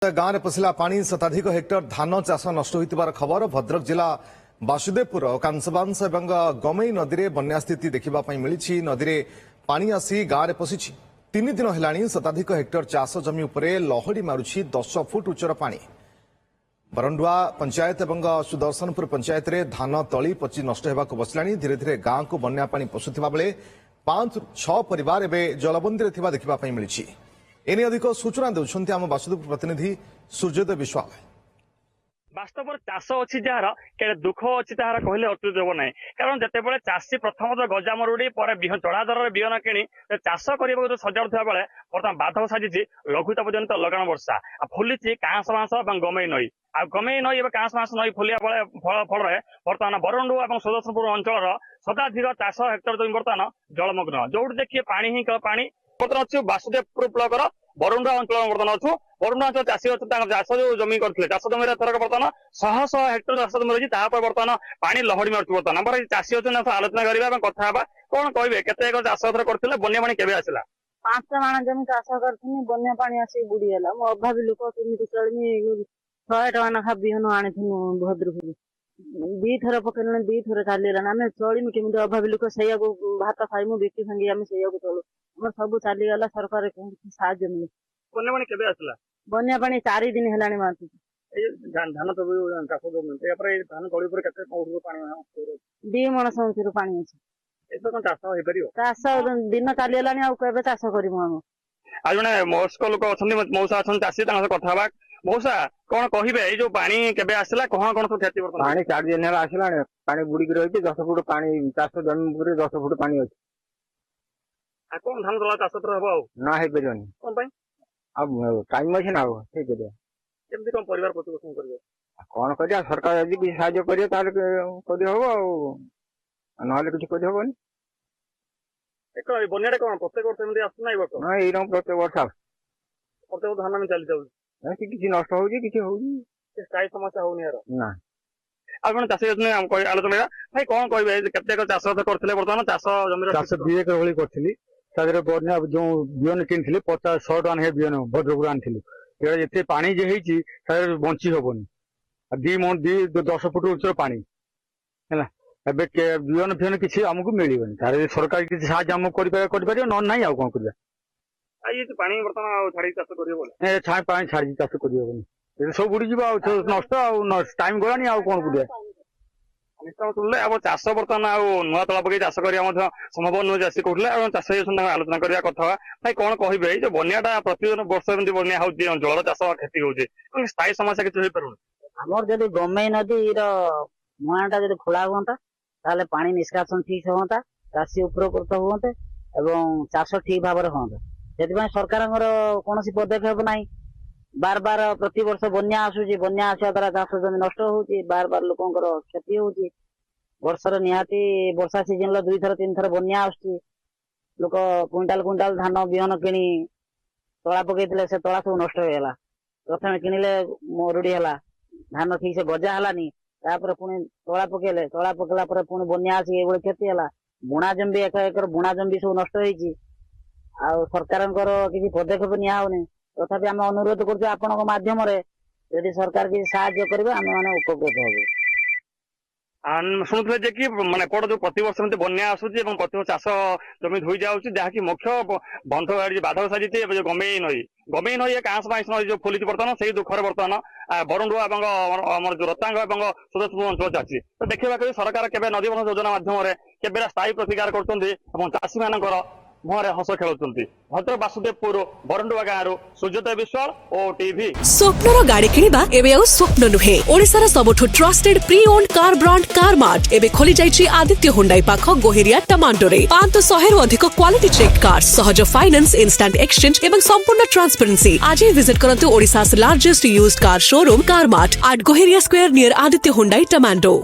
गाँव में पशिला पानी शताधिक हेक्टर धान चाष नष्ट होइतिबार खबर। भद्रक जिला बासुदेवपुर कांसबांस एवं गमई नदी में बन्या स्थिति देखा मिली। नदी में पानी आसी गाँव में पशिछि। 3 दिन हेलाणी शताधिक हेक्टर चाष जमी उपरे लहड़ी मारुछि 10 फुट उच्चर पानी। बरंडुआ पंचायत एवं सुदर्शनपुर पंचायत रे धान तली पचि नष्ट होगाक बसलाणी। धीरे धीरे गाँव को बन्या पानी पशुथिबा बेले 5-6 परिवार एवं जलबंदी रे थिबा देखा मिली। एने अधिक सूचना देउछन्ति आम बासुदेवपुर प्रतिनिधि सूर्योदय विश्वाल। वास्तव चाष अच्छी जार के दुख अच्छी तार कहले अत्युत हो ना। कारण जिते चाषी प्रथम गजामरुड़ी पर चढ़ा दर बिहन किणी चाष करने सजाड़ुवा बेले बर्तमान बाधक साजिश लघुता पर्यंत लगाण वर्षा फुली कांस बांस और गमई नई गमई नई कांस बांस नई फुलिया फल बर्तमान बरंडु और सुदर्शनपुर अंचल शताधिक चाष हेक्टर जमी बर्तमान जलमग्न। जो देखिए पानी ही पानी बर्तमान अच्छी बासुदेवपुर ब्लॉक बरंडुआ अंचल बर्तमान अच्छु। बरंडुआ अंचल चाषी अच्छे चाष जो जमी करते चाष जमी थरक बर्तमान 100 हेक्टर चाष जमी रही बर्तमान पानी लहड़ी मार्च। बर्तमान चाषी अच्छे आलोचना करवा कथा कौन कहे के चाष करते बन्या पानी केवे आसला 5 माण जमी चाष करथिनी बन्या पानी आसी बुड़ीगला। मो अभावी लोक केमिति चलमी 100 टका नाखा बिहन आनिथिनु भद्रपुर 2 थर पकेलने 2 थर चालीला आम चलमी केमिति अभावी लोक सैया भात खाइमु बेटी भांगी आम सैया चलू आम सब चलीगला। सरकार साहाଯ୍य मिले। बन्या पानी केवे आसला बन्या पानी 4 दिन हेलाणी मारती धान तो चाष धान तली पर केते पानी 2 मण संचर पानी अछि। एबे कोन चाष होई परियो चाष दिन चलीगलाणी आ केबे चाष करिमु हम। आ जने मोस्क लोक अछन्ती मौसा अछन चाषी तांग कथा बा मौसा कौन कहिबे ए जो पानी केबे आसला कौन कौन सब खेती बर्तमान पानी 4 दिन हेला आसला पानी बुड़ी के रही 10 फुट पानी चाष जमीन पूरे 10 फुट पानी अछि। आ कौन धान तला चाष तर हबो ना हे परियोनी कोन पई अब टाइम अछि ना ठीक है केमति कोन परिवार प्रतिपोषण करबे कौन करिया सरकार यदि भी सहायता करियो ताले करि हबो नहले किछ करि हबोनी। एक बन्यारे कौन प्रत्येक वर्ष एमति आस नाही बको ना एरम प्रत्येक वर्ष प्रत्येक धान में चली जाउ कि किछ नष्ट होउजी किछ होउजी स्थायी समस्या होनी यार ना। आपण चाष योजना हम आलोचना भाई कौन कहबे केते चाष करथिले बर्तमान चाष जमीर चाष 2 एकर होली करथिली तादरे बन्या जो बिहन किनथिले 50-100 टन हे बिहन भद्रपुर आनथिली एते पानी जे हेची तादरे बंची होबोनी 2 मन 10 फुट उच्चर पानी हैला। एबे के बिहन फिहन किछि हमकु मिलिबनी तारे सरकार किछि साहाय्य हम करि परियो न नाही आ कोन करिया आई पानी बर्तमान छाड़ी चाष करियो बोले ए छाई पानी छाड़ी चाष करियो बनी ए सब बुड़ी जिबा नष्ट आ टाइम गलानी आ कोन करिया निश्चय तुले अब चाष बर्तमान आ नुआ तला पकई चाष करिया मध्य संभव नुआ चाषी कहले आ चाष योजना आलोचना करिया कथा भाई कौन कहबे जो बन्याटा प्रतिदिन वर्ष एमति बन्या होउची अंचल चाष खेती होउची कोन स्थायी समस्या किछ होई परुन हमर जदि गमई नदी रो मुहाटा जदि खोला होता ताले पानी निष्कासन ठीक होता चाषी उपकृत होते एवं चाष ठीक भाव होता। सरकार कौन पदक्षेप ना बार बार प्रति वर्ष बन्या आसूची बन्या आसा द्वारा चाष जमी नष्ट होउची बार बार लोकंकर क्षति होउची। वर्षर निहाती वर्षा सीजन 2 थर 3 थर बन्या आसूची लोक क्विंटाल क्विंटाल धान बिहन किणी तला पकईले से तला सब नष्ट होगा। प्रथम किणिले मरुड़ी है धान ठीक से गजा हलानी तापर पुणी तला पकेले तला पकेला पर पुणी बन्या आसी एभली क्षति है। बुणा जमी 1 एकर बुणा जमी सब नष्ट होइची आ सरकार किसी पदक्षेप निया होनी। तथापि आम अनुरोध करछे आपनक माध्यम रे यदि सरकार किसी साहाय्य करिवे आमे माने उपकृत होबे। शुणुथे जे कि माने कोड जो प्रति वर्ष में बन्या आसूची एवं प्रति चाष जमी धोई जाउची जहाँकि मुख्य बंध बाधक साजिचे जो गमई नई कांस बांस नई जो फुली बर्तमान से दुखर बर्तमान बरंडुआ और जो रतांग और सुदर्शनपुर अंचल चाषी तो देखा सरकार केबे नदी बंध योजना माध्यम केबे स्थायी प्रतिकार करछन्ती एवं चाषी मानकर मुहरे हस खेलुंती। भद्रक बासुदेवपुर बरंडुआ गाँव सूर्योदय विश्वाल ओ टीवी। स्वप्नर गाड़ी किनिबा एबे आ स्वप्न नुहे। ओडिसार सबठु trusted pre owned car brand Carmart एबे खोली जाइछि आदित्य हुंडाई पाख गोहेरिया टमाटोरे 500 रु अधिक क्वालिटी चेक कार सहज फाइनेंस इंस्टेंट एक्सचेंज एवं संपूर्ण ट्रांसपेरेंसी। आज ही विजिट करंतु Odisha's largest used car showroom Carmart at Goheria square near Aditya Hyundai tomato.